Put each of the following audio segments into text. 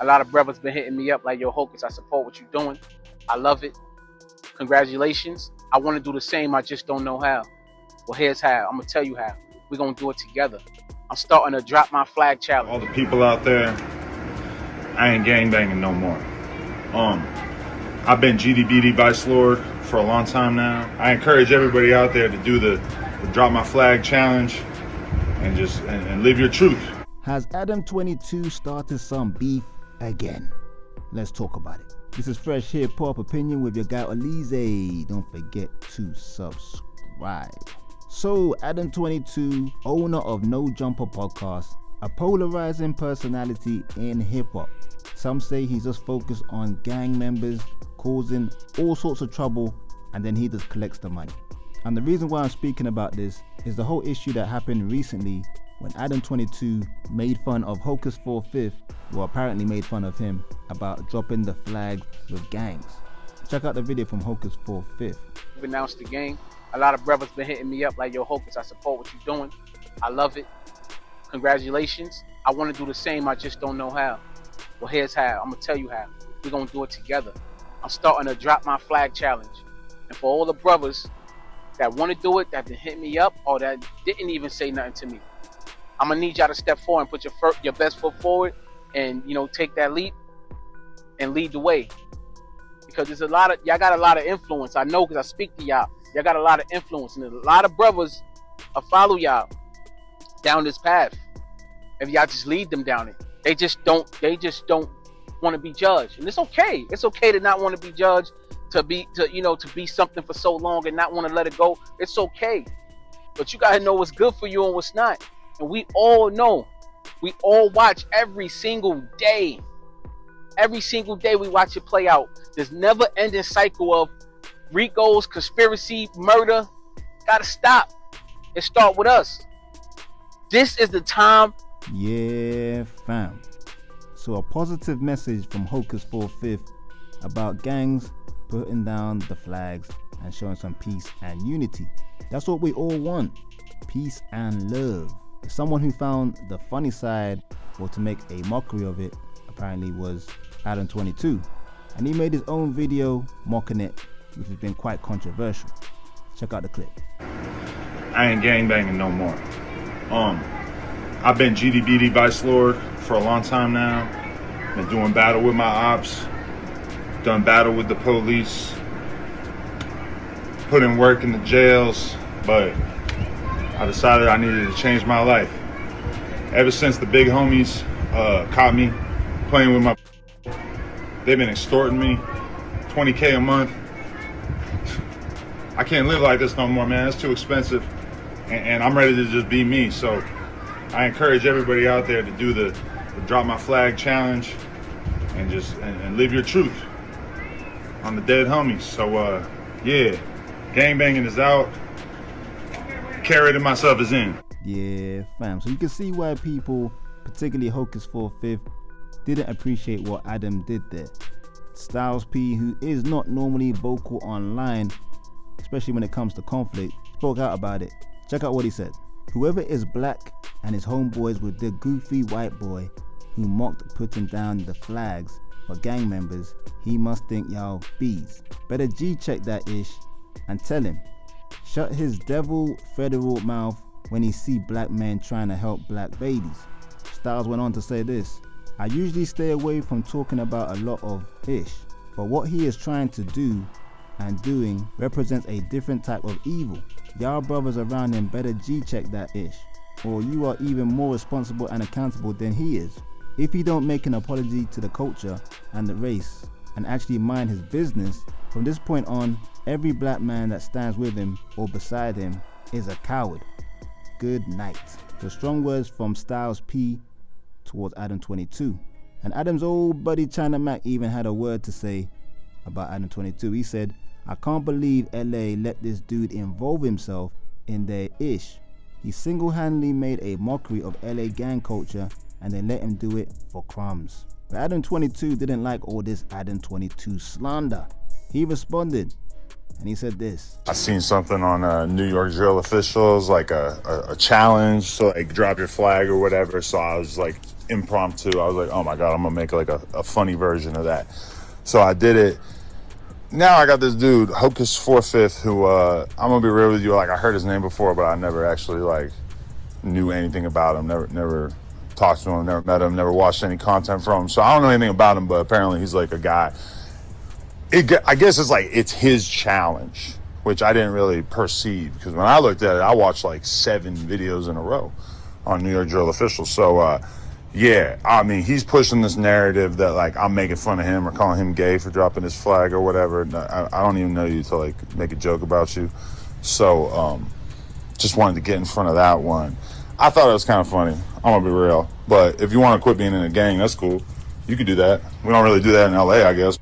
A lot of brothers been hitting me up like, yo, Hocus, I support what you're doing. I love it. Congratulations. I want to do the same. I just don't know how. Well, here's how. I'm going to tell you how. We're going to do it together. I'm starting to drop my flag challenge. All the people out there, I ain't gangbanging no more. I've been GDBD Vice Lord for a long time now. I encourage everybody out there to do the drop my flag challenge and just and live your truth. Has Adam22 started some beef again? Let's talk about it. This is Fresh Hip-Hop Opinion with your guy Oleezeh. Don't forget to subscribe. So, Adam22, owner of No Jumper Podcast, a polarizing personality in hip-hop. Some say he's just focused on gang members, causing all sorts of trouble, and then he just collects the money. And the reason why I'm speaking about this is the whole issue that happened recently when Adam22 made fun of Hocus 4/5, or apparently made fun of him, about dropping the flag with gangs. Check out the video from Hocus 4/5. We've announced the game. A lot of brothers been hitting me up like, yo, Hocus, I support what you're doing. I love it. Congratulations. I want to do the same. I just don't know how. Well, here's how. I'm going to tell you how. We're going to do it together. I'm starting to drop my flag challenge. And for all the brothers that want to do it, that been hitting me up, or that didn't even say nothing to me, I'm going to need y'all to step forward and put your best foot forward and, take that leap and lead the way. Because there's y'all got a lot of influence. I know because I speak to y'all. Y'all got a lot of influence. And a lot of brothers follow y'all down this path. If y'all just lead them down it. They just don't want to be judged. And it's okay. It's okay to not want to be judged, to be something for so long and not want to let it go. It's okay. But you gotta know what's good for you and what's not. And we all know. We all watch every single day. Every single day we watch it play out. There's never ending cycle of Ricos, conspiracy, murder. Gotta stop. It start with us. This is the time. Yeah, fam. So a positive message from Hocus 4/5 about gangs putting down the flags and showing some peace and unity. That's what we all want. Peace and love. Someone who found the funny side, or to make a mockery of it, apparently was Adam22. And he made his own video mocking it, which has been quite controversial. Check out the clip. I ain't gangbanging no more. I've been GDBD Vice Lord for a long time now. Been doing battle with my ops, done battle with the police, put in work in the jails, but I decided I needed to change my life. Ever since the big homies caught me playing with my, they've been extorting me, $20K a month. I can't live like this no more, man. It's too expensive, and I'm ready to just be me. So I encourage everybody out there to do the drop my flag challenge and just and live your truth on the dead homies. So yeah, gangbanging is out. Carrot and myself is in. Yeah, fam. So you can see why people, particularly Hocus 4/5, didn't appreciate what Adam did there. Styles P, who is not normally vocal online, especially when it comes to conflict, spoke out about it. Check out what he said. Whoever is black and his homeboys with the goofy white boy who mocked putting down the flags for gang members, he must think y'all bees. Better G-check that ish and tell him, shut his devil federal mouth when he see black men trying to help black babies. Styles went on to say this: I usually stay away from talking about a lot of ish, but what he is trying to do and doing represents a different type of evil. Y'all brothers around him better G-check that ish, or you are even more responsible and accountable than he is. If he don't make an apology to the culture and the race and actually mind his business, from this point on, every black man that stands with him or beside him is a coward. Good night. So strong words from Styles P towards Adam22. And Adam's old buddy China Mac even had a word to say about Adam22. He said, I can't believe LA let this dude involve himself in their ish. He single-handedly made a mockery of LA gang culture and they let him do it for crumbs. But Adam22 didn't like all this Adam22 slander. He responded and he said this. I seen something on New York drill officials, like a challenge, so like drop your flag or whatever. So I was like impromptu. I was like, oh my God, I'm gonna make like a funny version of that. So I did it. Now I got this dude, Hocus 4/5, who I'm gonna be real with you. Like I heard his name before, but I never actually like knew anything about him. Never talked to him, never met him, never watched any content from him. So I don't know anything about him, but apparently he's like a guy. I guess it's his challenge, which I didn't really perceive, because when I looked at it, I watched like 7 videos in a row on New York drill officials. So yeah, I mean, he's pushing this narrative that like I'm making fun of him or calling him gay for dropping his flag or whatever. I don't even know you to like make a joke about you. So just wanted to get in front of that one. I thought it was kind of funny. I'm gonna be real. But if you want to quit being in a gang, that's cool. You can do that. We don't really do that in LA, I guess.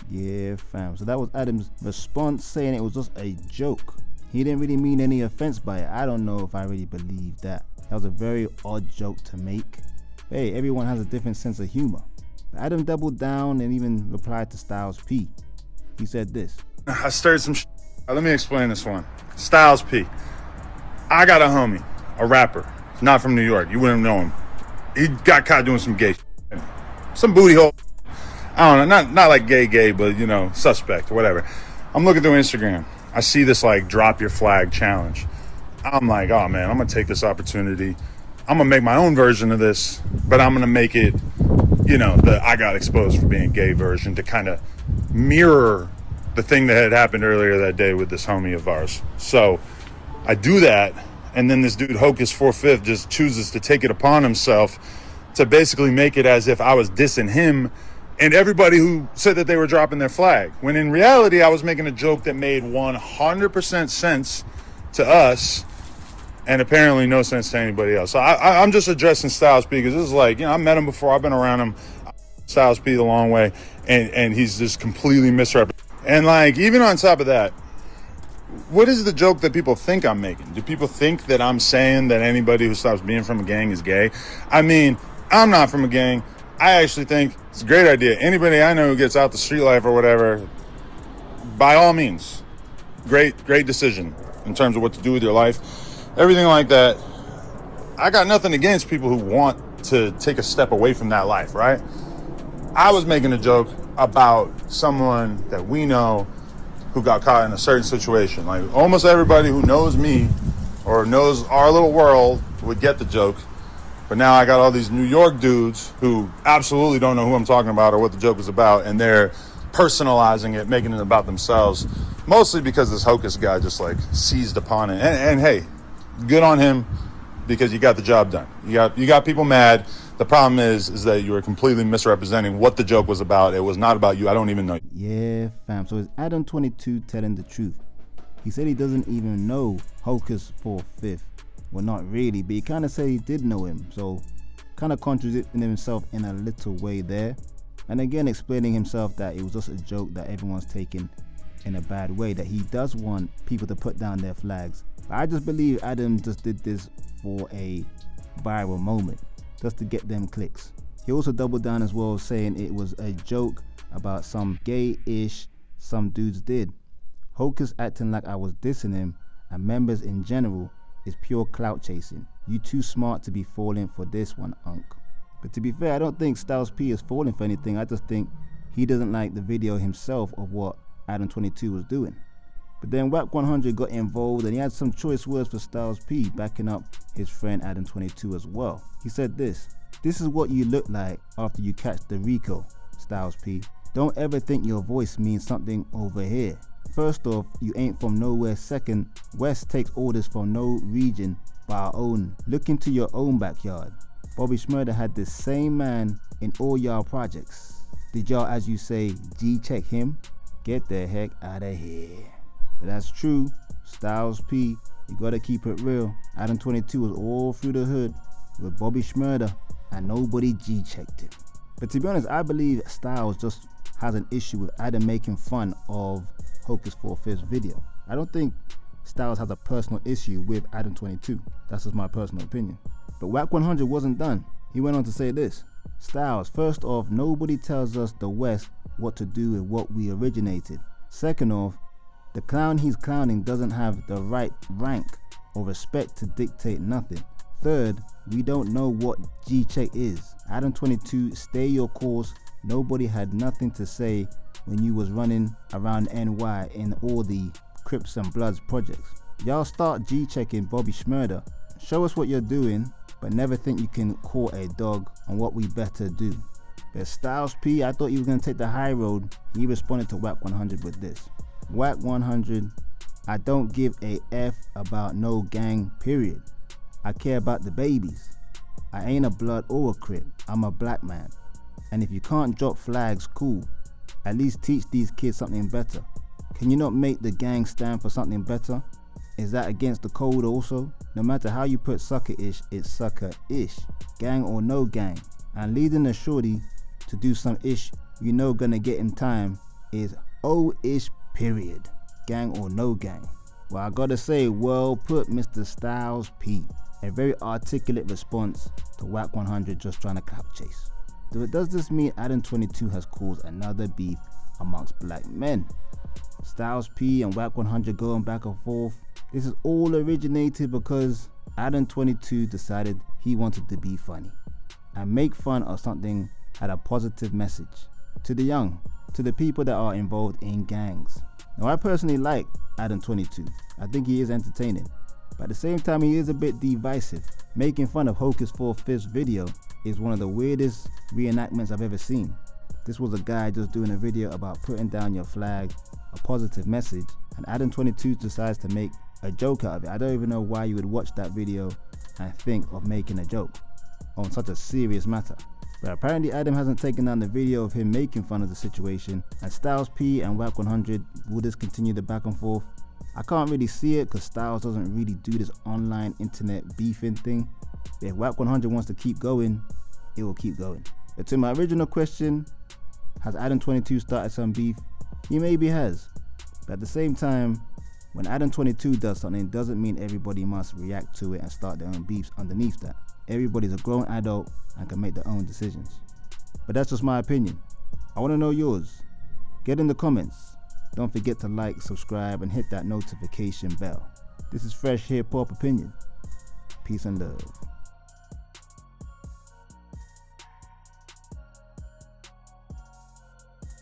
Yeah, fam. So that was Adam's response, saying it was just a joke. He didn't really mean any offense by it. I don't know if I really believe that. That was a very odd joke to make. But hey, everyone has a different sense of humor. But Adam doubled down and even replied to Styles P. He said this. I stirred some shit. Let me explain this one. Styles P. I got a homie, a rapper, not from New York. You wouldn't know him. He got caught doing some gay shit. Some booty hole. I don't know, not like gay, but you know, suspect or whatever. I'm looking through Instagram. I see this like drop your flag challenge. I'm like, oh man, I'm gonna take this opportunity. I'm gonna make my own version of this, but I'm gonna make it, you know, the I got exposed for being gay version, to kind of mirror the thing that had happened earlier that day with this homie of ours. So I do that, and then this dude Hocus 4/5 just chooses to take it upon himself to basically make it as if I was dissing him and everybody who said that they were dropping their flag, when in reality I was making a joke that made 100% sense to us and apparently no sense to anybody else. So I'm just addressing Styles P, because this is like, you know, I met him before, I've been around him, Styles P the long way, and he's just completely misrepresented. And like, even on top of that, what is the joke that people think I'm making? Do people think that I'm saying that anybody who stops being from a gang is gay? I mean, I'm not from a gang. I actually think it's a great idea. Anybody I know who gets out the street life or whatever, by all means, great decision in terms of what to do with your life, everything like that. I got nothing against people who want to take a step away from that life, right? I was making a joke about someone that we know who got caught in a certain situation. Like almost everybody who knows me or knows our little world would get the joke. But now I got all these New York dudes who absolutely don't know who I'm talking about or what the joke was about, and they're personalizing it, making it about themselves, mostly because this Hocus guy just like seized upon it. And hey, good on him, because you got the job done. You got people mad. The problem is that you were completely misrepresenting what the joke was about. It was not about you. I don't even know. Yeah, fam. So it's Adam22 telling the truth. He said he doesn't even know Hocus 4/5. Well, not really, but he kind of said he did know him, so kind of contradicting himself in a little way there. And again, explaining himself that it was just a joke that everyone's taking in a bad way, that he does want people to put down their flags. But I just believe Adam just did this for a viral moment, just to get them clicks. He also doubled down as well, saying it was a joke about some gay-ish some dudes did. Hocus acting like I was dissing him, and members in general, is pure clout chasing. You too smart to be falling for this one, Unc. But to be fair, I don't think Styles P is falling for anything. I just think he doesn't like the video himself of what Adam22 was doing. But then Wack100 got involved, and he had some choice words for Styles P, backing up his friend Adam22 as well. He said this is what you look like after you catch the Rico, Styles P. Don't ever think your voice means something over here. First off, you ain't from nowhere. Second, West takes orders from no region but our own. Look into your own backyard. Bobby Shmurda had the same man in all y'all projects. Did y'all, as you say, G-check him? Get the heck out of here. But that's true. Styles P, you gotta keep it real. Adam22 was all through the hood with Bobby Shmurda and nobody G-checked him. But to be honest, I believe Styles just has an issue with Adam making fun of Hocus 4/5's video. I don't think Styles has a personal issue with Adam22. That's just my personal opinion. But Wack100 wasn't done. He went on to say this. Styles, first off, nobody tells us the West what to do with what we originated. Second off, The clown he's clowning doesn't have the right rank or respect to dictate nothing. Third, we don't know what G-Check is. Adam22, stay your course. Nobody had nothing to say when you was running around NY in all the Crips and Bloods projects. Y'all start G-checking Bobby Shmurda. Show us what you're doing, but never think you can call a dog on what we better do. But Styles P, I thought you were gonna take the high road. He responded to Wack100 with this. Wack100, I don't give a F about no gang, period. I care about the babies. I ain't a blood or a crip, I'm a black man. And if you can't drop flags, cool. At least teach these kids something better. Can you not make the gang stand for something better? Is that against the code also? No matter how you put sucker-ish, it's sucker-ish. Gang or no gang. And leading a shorty to do some ish you know gonna get him time is O-ish, period. Gang or no gang. Well, I gotta say, well put, Mr. Styles P. A very articulate response to Wack100 just trying to clout chase. Does this mean Adam22 has caused another beef amongst black men? Styles P and Wack100 going back and forth. This is all originated because Adam22 decided he wanted to be funny and make fun of something had a positive message to the young, to the people that are involved in gangs. Now, I personally like Adam22. I think he is entertaining, but at the same time he is a bit divisive. Making fun of Hocus 4/5's video is one of the weirdest reenactments I've ever seen. This was a guy just doing a video about putting down your flag, a positive message, and Adam22 decides to make a joke out of it. I don't even know why you would watch that video and think of making a joke on such a serious matter. But apparently Adam hasn't taken down the video of him making fun of the situation, and Styles P and Wack100 will just continue the back and forth. I can't really see it because Styles doesn't really do this online internet beefing thing. But if Wack100 wants to keep going, it will keep going. But to my original question, has Adam22 started some beef? He maybe has. But at the same time, when Adam22 does something, it doesn't mean everybody must react to it and start their own beefs underneath that. Everybody's a grown adult and can make their own decisions. But that's just my opinion. I want to know yours. Get in the comments. Don't forget to like, subscribe, and hit that notification bell. This is Fresh Hip Hop Opinion. Peace and love.